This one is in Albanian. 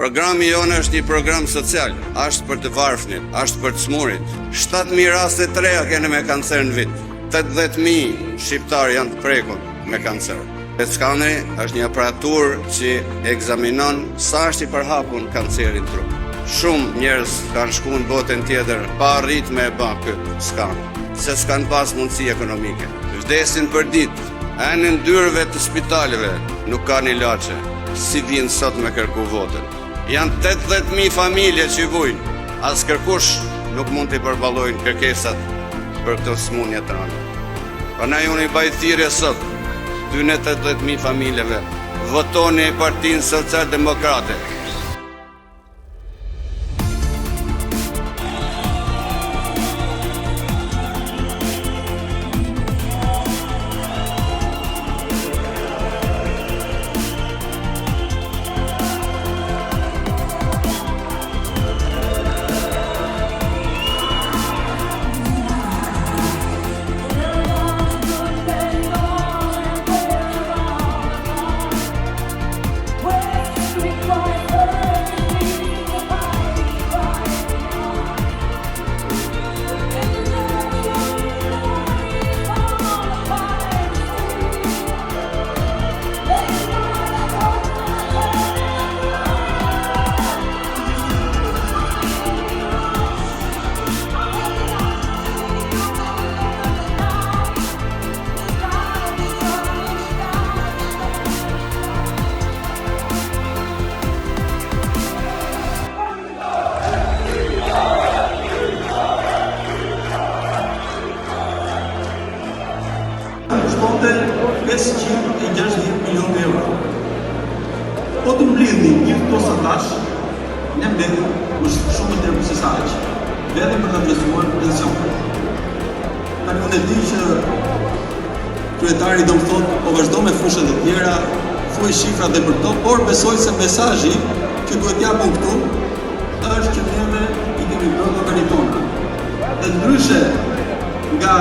Programi jonë është një program social, është për të varfnit, është për të smurit. 7.000 raste të reja kene me kancer në vit. 80.000 shqiptar janë të prekur me kancer. PET-skaneri është një aparatur që ekzaminon sa është i përhapur kancerin trup. Shumë njerëz kanë shku në botën tjetër pa arrit me e ba këtë skan, se s'kan pas mundësi ekonomike. Vdesin për ditë, e në ndyrëve të spitaleve nuk kanë ilaçe, si vinë sot me kërku votën. Janë 80.000 familje që vujnë, as kërkush nuk mund të i përballojnë kërkesat për këtë smunje të anë. Prandaj unë i baj thirrje sot, tyne 80.000 familjeve, votoni Partinë Social-Demokrate. Shkonte 560 milionë euro. Po të mblidhni gjithë këto satash, ne mbetëm është shumë të tërë se sa aq, vetëm për të adresuar pensionet. Tani unë e di që kryetari do më thotë, po vazhdo me fushët e tjera, thuaj shifrat dhe për to, por besoj se mesazhi që duhet japun këtu është që neve i kemi bërë llogaritona. Dhe ndryshe nga